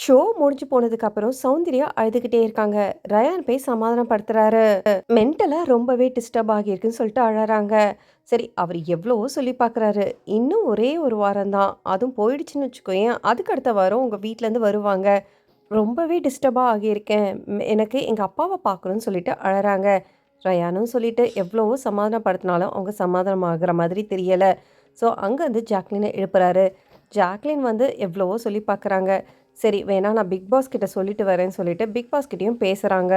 Show முடிஞ்சு போனதுக்கப்புறம் சௌந்தர்யா அழுதுகிட்டே இருக்காங்க. ரயான் போய் சமாதானப்படுத்துறாரு. மென்டலா ரொம்பவே டிஸ்டர்ப் ஆகியிருக்குன்னு சொல்லிட்டு அழறாங்க. சரி, அவர் எவ்வளவோ சொல்லி பார்க்குறாரு. இன்னும் ஒரே 1 வாரம் தான். அதுவும் போயிடுச்சுன்னு வச்சுக்கோயேன், அதுக்கு அடுத்த வாரம் உங்க வீட்லேருந்து வருவாங்க. ரொம்பவே டிஸ்டர்பா ஆகியிருக்கேன். எனக்கு எங்க அப்பாவ பார்க்கணும்னு சொல்லிட்டு அழறாங்க. ரயானும் சொல்லிட்டு எவ்வளவோ சமாதானப்படுத்தினாலும் அவங்க சமாதானம் ஆகுற மாதிரி தெரியல. ஸோ அங்கருந்து ஜாக்லின எழுப்புறாரு. ஜாக்லின் வந்து எவ்வளவோ சொல்லி பார்க்குறாங்க. சரி வேணா நான் பிக் பாஸ் கிட்ட சொல்லிட்டு வரேன்னு சொல்லிட்டு பிக் பாஸ் கிட்டயும் பேசுறாங்க.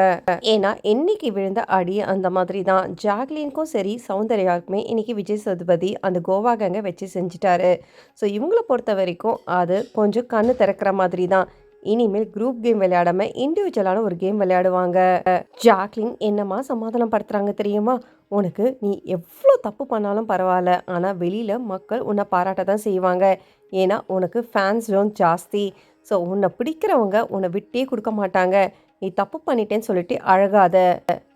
ஏன்னா இன்னைக்கு விழுந்த அடி அந்த மாதிரி தான். ஜாக்லினுக்கும் சரி சௌந்தர்யாவுக்குமே இன்னைக்கு விஜய் சேதுபதி அந்த கோவா கேங்க வச்சு செஞ்சுட்டாரு. ஸோ இவங்கள பொறுத்த வரைக்கும் அது கொஞ்சம் கண்ணு திறக்கிற மாதிரி தான். இனிமேல் குரூப் கேம் விளையாடாம இண்டிவிஜுவலான ஒரு கேம் விளையாடுவாங்க. ஜாக்லின் என்னமா சமாதானம் படுத்துறாங்க தெரியுமா? உனக்கு நீ எவ்வளோ தப்பு பண்ணாலும் பரவாயில்ல, ஆனால் வெளியில் மக்கள் உன்னை பாராட்ட தான் செய்வாங்க. ஏன்னா உனக்கு ஃபேன்ஸ் ஜோன் ஜாஸ்தி. ஸோ உன்னை பிடிக்கிறவங்க உன்னை விட்டே கொடுக்க மாட்டாங்க. நீ தப்பு பண்ணிட்டேன்னு சொல்லிட்டு அழகாத.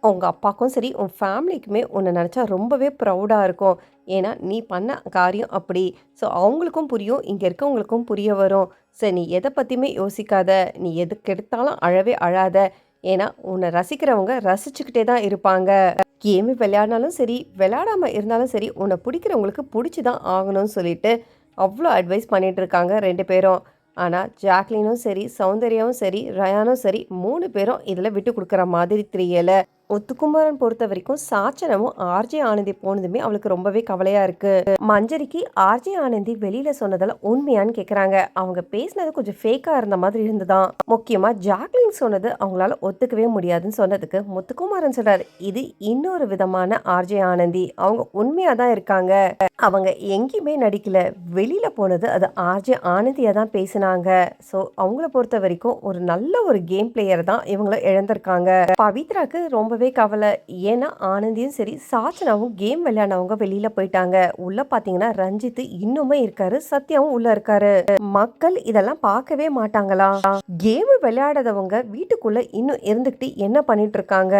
உங்கள் அப்பாவுக்கும் சரி உன் ஃபேமிலிக்குமே உன்னை நினச்சா ரொம்பவே ப்ரௌடாக இருக்கும். ஏன்னா நீ பண்ண காரியம் அப்படி. ஸோ அவங்களுக்கும் புரியும், இங்கே இருக்கவங்களுக்கும் புரிய வரும். சரி, நீ எதை பற்றியுமே யோசிக்காத. நீ எதுக்கு எடுத்தாலும் அழவே அழாத. ஏன்னா உன்னை ரசிக்கிறவங்க ரசிச்சுக்கிட்டே தான் இருப்பாங்க. கேம் விளையாடினாலும் சரி விளையாடாமல் இருந்தாலும் சரி உன்னை பிடிக்கிறவங்களுக்கு பிடிச்சி தான் ஆகணும்னு சொல்லிட்டு அவ்வளோ அட்வைஸ் பண்ணிட்டு இருக்காங்க 2 பேரும். ஆனால் ஜாக்லினும் சரி சௌந்தர்யாவும் சரி ரயானும் சரி 3 பேரும் இதில் விட்டு கொடுக்குற மாதிரி தெரியலை. முத்துக்குமரன் பொறுத்த வரைக்கும் சாச்சனமும் ஆர்ஜே ஆனந்தி போனதுமே அவளுக்கு ரொம்பவே கவலையா இருக்கு. மஞ்சரிக்கு ஆர்ஜே ஆனந்தி வெளியில சொன்னதெல்லாம் உண்மையான்னு கேக்குறாங்க. அவங்க பேசினது கொஞ்சம் ஃபேக்கா இருந்த மாதிரி இருந்துதான். முக்கியமா ஜாக்லின் சொன்னது அவங்களால ஒத்துக்கவே முடியாதுன்னு சொன்னதுக்கு முத்துக்குமாரன் சொல்றாரு, இது இன்னொரு விதமான ஆர்ஜே ஆனந்தி. அவங்க உண்மையா தான் இருக்காங்க. அவங்க எங்கேயுமே நடிக்கல. வெளியில போனது அது ஆர்ஜே ஆனந்தியா தான் பேசினாங்க. ஸோ அவங்கள பொறுத்த வரைக்கும் ஒரு நல்ல ஒரு கேம் பிளேயர் தான் இவங்கள இழந்திருக்காங்க. பவித்ராக்கு ரொம்பவே கவலை. ஏன்னா ஆனந்தியும் சரி சாச்சனாவும் கேம் விளையாடினவங்க வெளியில போயிட்டாங்க. உள்ள பாத்தீங்கன்னா ரஞ்சித் இன்னுமே இருக்காரு, சத்யாவும் உள்ள இருக்காரு. மக்கள் இதெல்லாம் பார்க்கவே மாட்டாங்களா? கேம் விளையாடாதவங்க வீட்டுக்குள்ள இன்னும் இருந்துகிட்டு என்ன பண்ணிட்டு இருக்காங்க?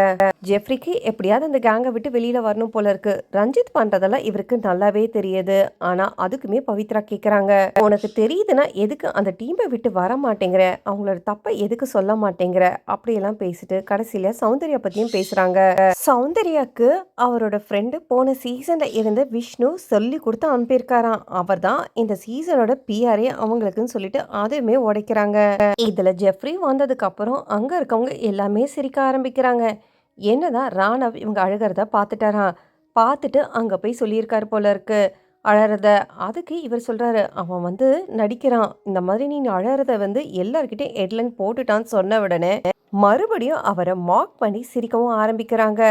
ஜெஃப்ரிக்கு எப்படியாவது அந்த கேங்கை விட்டு வெளியில வரணும் போல இருக்கு. ரஞ்சித் பண்றதெல்லாம் இவருக்கு நல்லாவே தெரியுது. ஆனா அதுக்குமே பவித்ரா கேக்குறாங்க, உனக்கு தெரியுதுன்னா எதுக்கு அந்த டீமை விட்டு வர மாட்டேங்கிற? அவங்களோட தப்பை எதுக்கு சொல்ல மாட்டேங்கிற? அப்படியெல்லாம் பேசிட்டு கடைசியில சௌந்தர்யா பத்தியும் பேசுறாங்க. சௌந்தர்யாக்கு அவரோட ஃப்ரெண்டு போன சீசன்ல இருந்து விஷ்ணு சொல்லி கொடுத்து அனுப்பியிருக்காராம். அவர் தான் இந்த சீசனோட பிஆரே அவங்களுக்குன்னு சொல்லிட்டு அதுவுமே உடைக்கிறாங்க. இதுல ஜெஃப்ரி வந்ததுக்கு அப்புறம் அங்க இருக்கவங்க எல்லாமே சிரிக்க ஆரம்பிக்கிறாங்க. என்னதான் ராணவ் இவங்க அழுகிறத பார்த்துட்டாராம். பார்த்துட்டு அங்க போய் சொல்லியிருக்காரு போல இருக்கு அழறத. அதுக்கு இவர் சொல்றாரு, அவன் வந்து நடிக்கிறான். இந்த மாதிரி நீ அழறத வந்து எல்லார்கிட்டயும் ஹெட்லைன் போட்டுட்டான்னு சொன்ன உடனே மறுபடியும் அவரை மாக் பண்ணி சிரிக்கவும் ஆரம்பிக்கிறாங்க.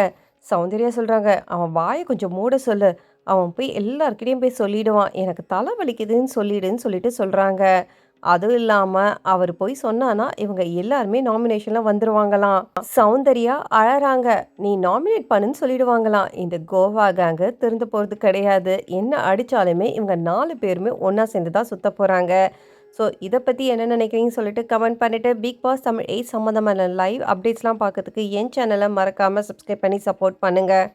சௌந்தர்யா சொல்றாங்க, அவன் வாயை கொஞ்சம் மூட சொல்லு. அவன் போய் எல்லார்கிட்டயும் போய் சொல்லிடுவான். எனக்கு தலை வலிக்குதுன்னு சொல்லிடுன்னு சொல்லிட்டு சொல்றாங்க. அதுவும் இல்லாம அவர் போய் சொன்னானா இவங்க எல்லாருமே நாமினேஷன்ல வந்துருவாங்களாம். சௌந்தர்யா அழறாங்க, நீ நாமினேட் பண்ணுன்னு சொல்லிடுவாங்களாம். இந்த கோவா கேங்கு திருந்து போறது கிடையாது. என்ன அடிச்சாலுமே இவங்க 4 பேருமே ஒன்னா சேர்ந்து தான் சுத்த போறாங்க. ஸோ இதை பற்றி என்ன நினைக்கிறீங்கன்னு சொல்லிட்டு கமெண்ட் பண்ணிட்டு பிக் பாஸ் தமிழ் 8 சம்மந்தமான லைவ் அப்டேட்ஸ்லாம் பார்க்கறதுக்கு என் சேனலை மறக்காமல் சப்ஸ்கிரைப் பண்ணி சப்போர்ட் பண்ணுங்கள்.